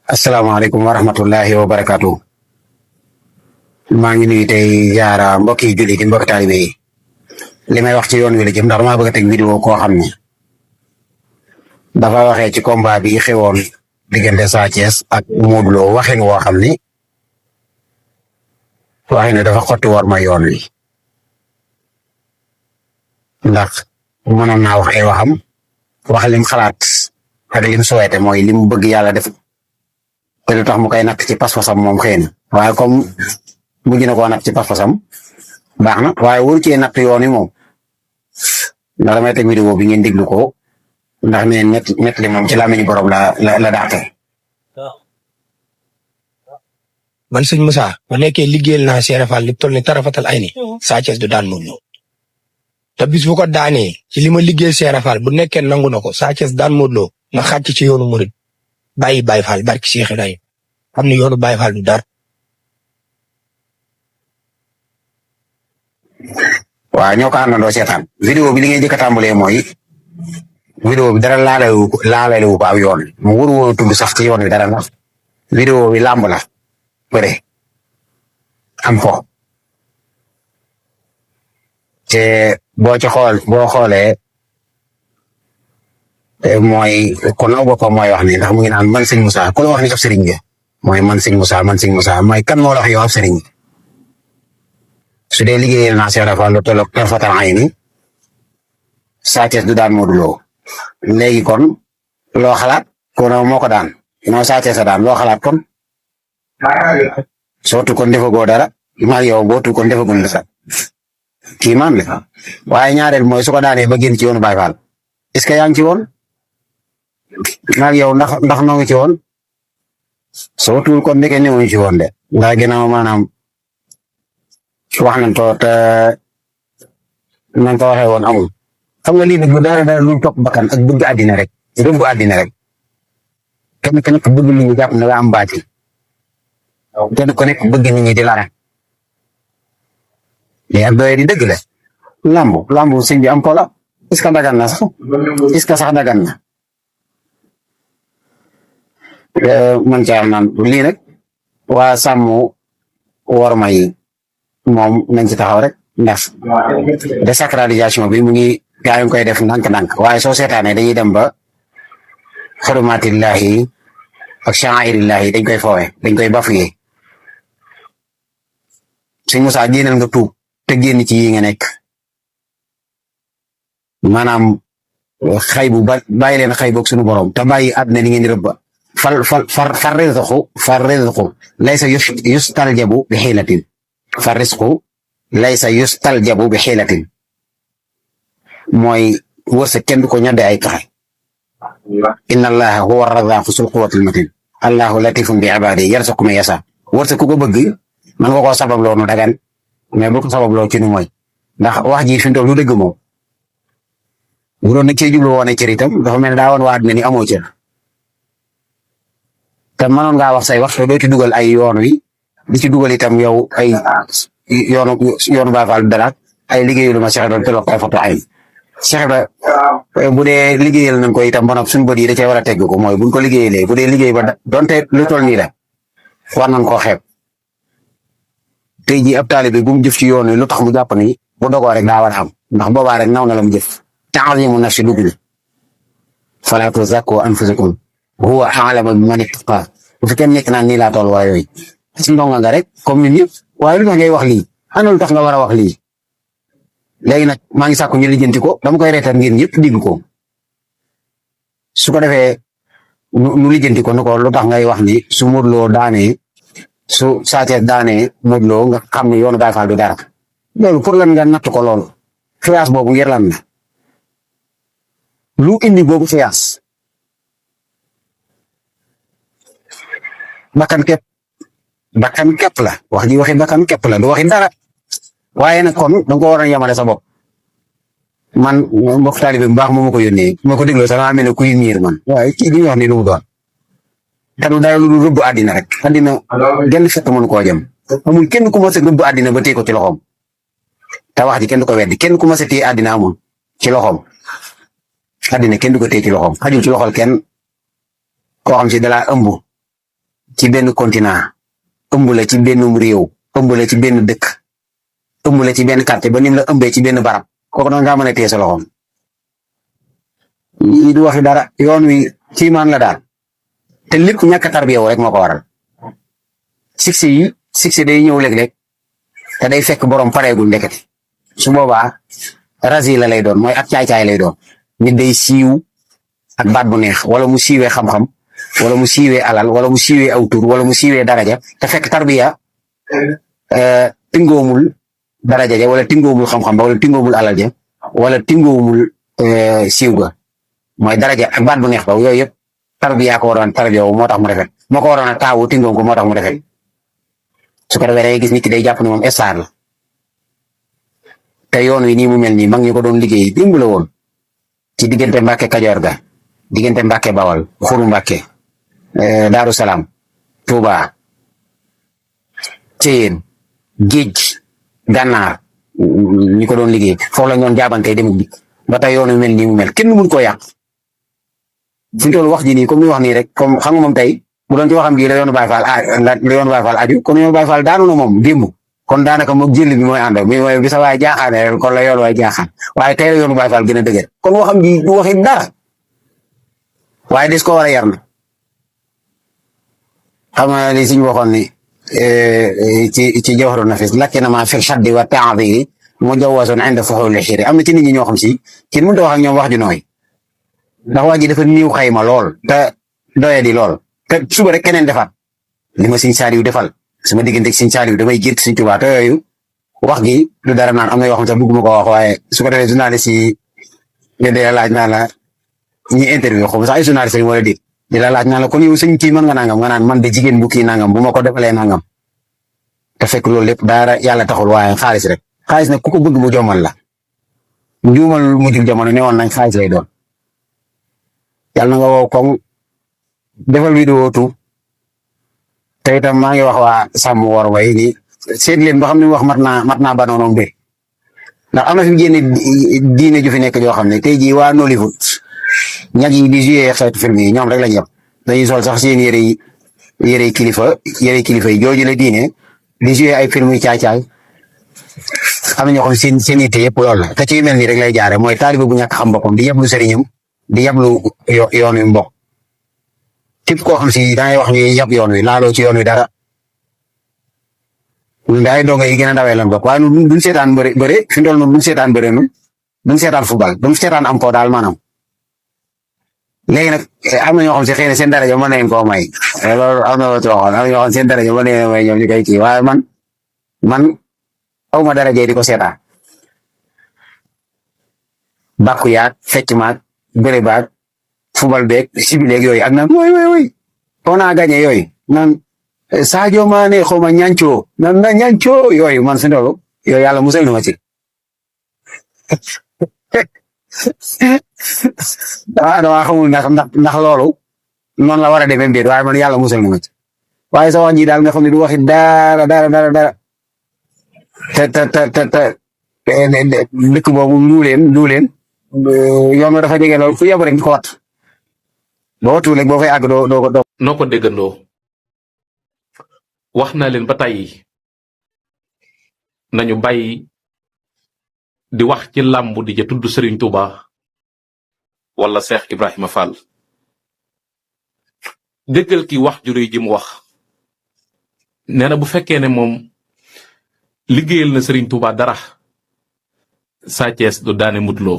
asalaamaaleykum wa rahmatullahi wa barakaatu. maa ngi nuyu tey jaara mbokki jullit yi mbokki taalibe yi li may wax ci yoon wi la jëm ndax damaa bëgg a teg vidéo koo xam ne dafa waxee ci combat bi xewoon diggante Sa Thiès ak Modou Lo waxin woo xam ni waxin ne dafa xotti war ma yoon wi ndax mënoon naa wax ay waxam wax lim xalaat ak lim souhaité mooy lim bëgg yàlla def te lu tax mu koy natt ci pas-pasam moom xëy na waaye comme mujj na koo natt ci pas-pasam baax na waaye wóor cee natt yoon wi moom ndax damay teg vidéo bi ngeen déglu ko ndax nee net li moom ci làmmiñu borom la daate. man sëñ Moussa bu nekkee liggéeyal naa Cheikh Fall li toll ni tarafatal ay ni Sa Thiès du daan Modou Lo te bis bu ko daanee ci li ma liggéeyal Cheikh Fall bu nekkee nangu na ko Sa Thiès daan Modou Lo nga xàcc ci yoonu murid bàyyi Baye Fall barki Cheikh Ibrahima xam ne yoonu Baye Fall du dar. waaw ñoo ko àndandoo seetaan vidéo bi li ngay jëkk a tàmbalee mooy vidéo bi dara laalewu ko aw yoon mu wër woon tudd sax ci yoon wi dara ndax vidéo bi làmb la bëre am ko te boo xoolee mooy kon naw boppam mooy wax ni ndax mu ngi naan man sëñ Moussa ku la wax ni sab sëriñ bi mooy man sëñ Moussa mooy kan moo la wax yow ab sëriñ su dee liggéeyal naa Cheikh Rafa lu tolloog tarfatal ayni Sa Thiès du daan Modou Lo léegi kon loo xalaat kon moo ko daan non Sa Thiès a daan loo xalaat kon sootu kon defagoo dara maa yow bootu kon defagul dara kii man la waaye ñaareel mooy su ko daanee ba génn ci yoonu Baye Fall est-ce que yaa ngi ci woon maa yow ndax noo ngi ci woon sootul kon ndeke newuñ ci woon de ndax ginnaaw maanaam wax nañ ko te nañ ko waxee woon amul xam nga lii nag dara lu topp bakkan ak bëgg àddina rek rëbb àddina rek kenn ku nekk bëgg nit ñi jàpp na nga am baati kenn ku nekk bëgg nit ñi di la rek mais ak doye di dëgg la lambu sëñ bi am ko la est-ce que dagan na sax est-ce que sax dagan na man caa naan lii nag waa sàmm worma yi moom nañ ci taxaw rek ndax désacralisation bi mu ngi gaa yi koy def ndànk-ndànk waaye soo seetaanee dañuy dem ba xurumatillahi ak sha'airillahi dañ koy foowe dañ koy bafuyee sëñ Moussa génnal nga tuub te génn ci yi nga nekk maanaam xëy bu bàyyi leen xëy boog suñu borom te bàyyi àdduna li ngeen di rëbba far rizqu laysa yustaljabu bi xiilatin fa risqu laysa yustaljabu bi xiilatin mooy wërsëg kenn du ko ñodde ay pexe inna allaha huwa arrazaqu sul quwwatil matin allahu latifun bi ibadihi yarzuqu man yasha wërsëg ku ko bëgg man nga koo sababloo nu dagan mais bu ko sababloo ci nu mooy ndax wax ji fi mu toll lu dëgg moom bu doon nag cee jublu woon cër itam dafa mel ne daa woon waa àddina ni amoo cër te mënoon ngaa wax say wax te doo ci dugal ay yoon wi di ci dugal itam yow ay yoonu Baay Faal dara ay liggéeyu lu ma Cheikh doon tolloog ay photo ay Cheikh ba bu dee liggéeyal nañ ko itam ba noppi suñu bët yi da cee war a tegg ko mooy buñ ko liggéeyalee bu dee liggéey ba donte lu toll nii la war nañ koo xeeb tey jii ab taalibe bu mu jëf ci yoon wi lu tax mu jàpp ni bu dogoo rek daa war a am ndax boobaa rek naw na la mu jëf ta'zimu nafsi dugg na falaa tuzakku anfusakum huwa a'lamu biman ittaqa bu fi kenn nekk naan nii laa toll waa yooyu si ndonga nga rek comme ñun ñëpp waaye lu tax ngay wax lii ana lu tax nga war a wax lii léegi nag maa ngi sàkku ñu lijjanti ko dama koy reetaan ngeen ñëpp digg ko su ko defee nu lijjanti ko nu ko lu tax ngay wax ni su Modou Lo daanee su Sa Thiès daanee Modou Lo nga xam ne yoonu Baye Fall du dara loolu pour lan nga natt ko loolu xiyaas boobu ngir lan na lu indi boobu xiyaas bakkan képp la wax ji waxi bakkan képp la du waxi dara waaye nag kon da nga ko war a yemale sa bopp man mbokk taalibe bu baax moo ma ko yónnee ma ko dégloo sax maa mel ne kuy miir man waaye kii li ñu wax ni lu mu doon te du dara lu rëbb àddina rek àddina genn fekk mënu koo jëm amul kenn ku ma sa rëbb àddina ba téye ko ci loxoom te wax ji kenn du ko weddi kenn ku ma sa téye àddina amul ci loxoom àddina kenn du ko téye ci loxoom xajul ci loxol kenn koo xam si dalaa ëmb ci benn continent ëmb la ci benn réew ëmb la ci benn dëkk ëmb la ci benn quartier ba nim la ëmbee ci benn barab kooku noonu ngaa mën a téye sa loxoom yi du waxi dara yoon wi ci maan la daal te lépp ñàkk a tarbiya rek moo ko waral succès day ñëw léeg-léeg te day fekk borom pareegul ndekete su boobaa rasi la lay doon mooy ak caay-caay lay doon nit day siiw ak baat bu neex wala mu siiwee xam-xam wala mu siiwee alal wala mu siiwee aw tur wala mu siiwee daraja te fekk tarbiya tingoomul daraja ja wala tingoomul xam-xam ba wala tingoomul alal ja wala tingoomul siiw ga mooy daraja ak baat bu neex ba yooyu yëpp tarbiya ko waroon tarbiya moo tax mu rafet moo ko waroon a taawu tingoom ko moo tax mu rafet su ko defee day gis nit ki day jàpp ne moom star la te yoon wi nii mu mel nii mag ñu ko doon liggéey démb la woon ci diggante Mbàkke Kajoor ga diggante Mbàkke Bawal Xuru Mbàkke Daaru Salaam Tuuba Ceyeen géej Gànnaar ñi ko doon liggéey foofu la ñoon jaabante dem bi ba tey yoon wi mel nii mu mel kenn mun koo yàq fi mu toll wax ji nii comme ni wax nii rek comme xam nga moom tey bu doon ci waxam gi la yoonu Baay Faal la yoonu Baay Faal aju kon yoonu Baay Faal daanu na moom démb kon daanaka moom jël bi mooy ànd mooy bi sa waay jaaxaane kon la yoon waay jaaxaan waaye tey la yoonu Baay Faal gën a dëgër kon waxam ji du waxi dara waaye des ko war a yar na xam nga li suñu waxoon ni ci Jawharu Nafis lakinnamaa fi shaddi wa ta'dhiri mujawwazun 'inda fuhuli shiri am na ci nit ñi ñoo xam si kenn mënut a wax ak ñoom wax ju nooy ndax wax ji dafa niiw xayma lool te doye di lool te suba rek keneen defaat li ma Sëñ Saaliw defal sama diggante ak Sëñ Saaliw damay gént Sëñ Tuubaa te yooyu wax gi du dara naan am na yoo xam sax bëgguma ko wax waaye su ko defee journaliste yi nga dee laaj naa la ñi interview xaw ma sax ay journaliste yi wala déet di la laaj naa la kon yow sëñ kii mën nga nangam nga naan man de jigéen bu kii nangam bu ma ko defalee nangam te fekk loolu lépp dara yàlla taxul waaye xaalis rek xaalis nag ku ko bëgg mu jomal la njuumal mujjul jamono ne woon nañ xaalis lay doon yàlla na nga woo koŋ defal vidéo tu te itam maa ngi wax waa sàmm war way ni seet leen ba xam ne wax mat naa ba noonu mbir ndax am na fi génne diine ju fi nekk joo xam ne tey jii waa Nollywood ñag yi di joué xeetu film yi ñoom rek lañ yem dañuy sol sax seen yére kilifa yi jooju la diine di joué ay film yu caay-caay am na ñoo xam seen yitte yëpp loolu la te ci mel nii rek lay jaare mooy taaliba bu ñàkk xam boppam di yeblu sëriñam di yeblu yoon wi mbokk képp koo xam si dangay wax ñuy yab yoon wi laaloo ci yoon wi dara ñun daay donga yi gën a ndawee lan bokk waaye ñun duñ seetaan bëre fi ndool noonu duñ seetaan bëre nun duñ seetaan football duñ seetaan am ko daal maanaam léegi nag am na ñoo xam si xëy na seen daraja mën nañ koo may loolu am na loo ci waxoon am na ñoo xam seen daraja mën nañ may ñoom ñu koy kii waaye man aw ma daraja di ko seetaan bàkku yaag fecc maag bëre baag football beeg sibileeg yooyu ak naan woy on a gagné yooyu naan Sadio Mané xaw ma ñancoo naan na ñancoo yooyu man si loolu yooyu yàlla musal na ma ci dama xamul ndax loolu noonu la war a demee mbir waaye man yàlla musal na ma ci waaye sa wax ji daal nga xam ne du waxi dara te dëkk boobu lu leen yoon dafa jege lool fu yóbbu rek ko wat boo tuulee rek boo fay àgg doo noo ko déggandoo wax naa leen ba tey nañu bàyyi di wax ci làmb di ja tudd Serigne Touba wala Cheikh Ibrahima Fall déggal ki wax ju rëy ji mu wax nee na bu fekkee ne moom liggéeyal na Serigne Touba dara Sa Thiès du daane Modou Lo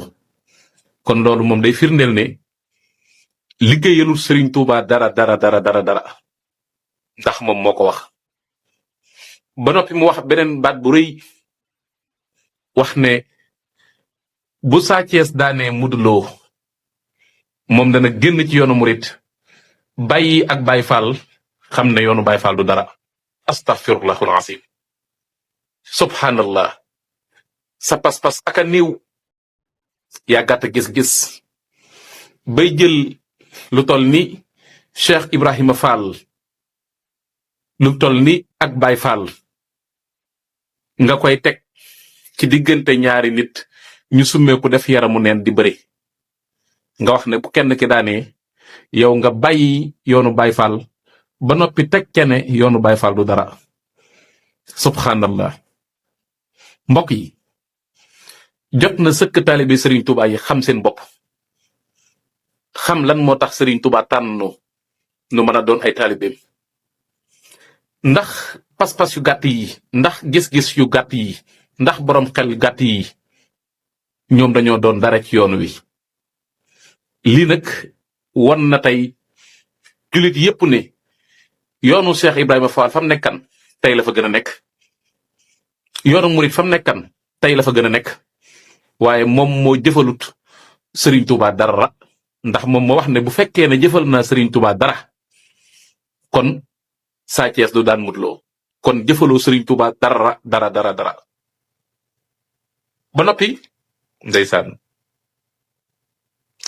kon loolu moom day firndeel ne liggéeyalul Serigne Touba dara ndax moom moo ko wax ba noppi mu wax beneen baat bu rëy wax ne bu Sa Thiès daanee Modou Lo moom dana génn ci yoonu murit bàyyi ak Baay Faal xam ne yoonu Baay Faal du dara astaghfirullahul azim subhanallah sa pas-pas aka niiw yaa gàtt gis-gis bay jël lu toll ni Cheikh Ibrahima Fall lu toll ni ak Baay Faal nga koy teg ci diggante ñaari nit ñu summeeku def yaramu neen di bëri nga wax ne bu kenn ki daanee yow nga bàyyi yoonu Baay Faal ba noppi teg kene yoonu Baay Faal du dara. subhanallah. mbokk yi jot na sëkk taalibe Serigne Touba yi xam seen bopp, xam lan moo tax Serigne Touba tànn nu mën a doon ay taalibeem. ndax pas-pas yu gàtt yi, ndax gis-gis yu gàtt yi, ndax borom xel gàtt yi ñoom dañoo doon dara ci yoon wi. lii nag won na tey jullit yépp ne yoonu Cheikh Ibrahima Fall fam nekkan tey la fa gën a nekk, yoonu murit fam nekkan tey la fa gën a nekk. waaye moom moo jëfalut Serigne Touba dara, ndax moom moo wax ne bu fekkee ne jëfal na Serigne Touba dara kon Sa Thiès du daan Modou Lo, kon jëfaloo Serigne Touba dara. ba noppi ndeysaan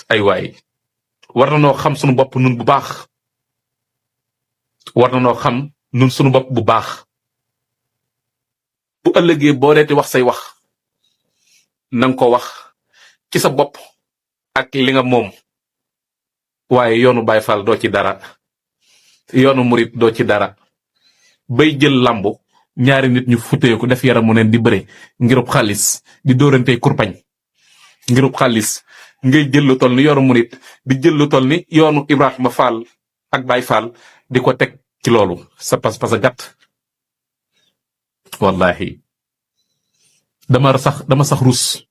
ay waay war na noo xam sunu bopp nun bu baax, war na noo xam nun sunu bopp bu baax. bu ëllëgee boo deeti wax say wax nanga ko wax ci sa bopp ak li nga moom. waaye yoonu Baay Faal doo ci dara, yoonu murit doo ci dara. bay jël lambu ñaari nit ñu futeeku def yaram mu neen di bëre ngirub xaalis di dóorante kurpañ ngirub xaalis, ngay jël lu toll ni yoonu murit di jël lu toll ni yoonu Ibrahima Fall ak Baay Faal di ko teg ci loolu. sa pas-pas a gàtt. wallahi dama sax rus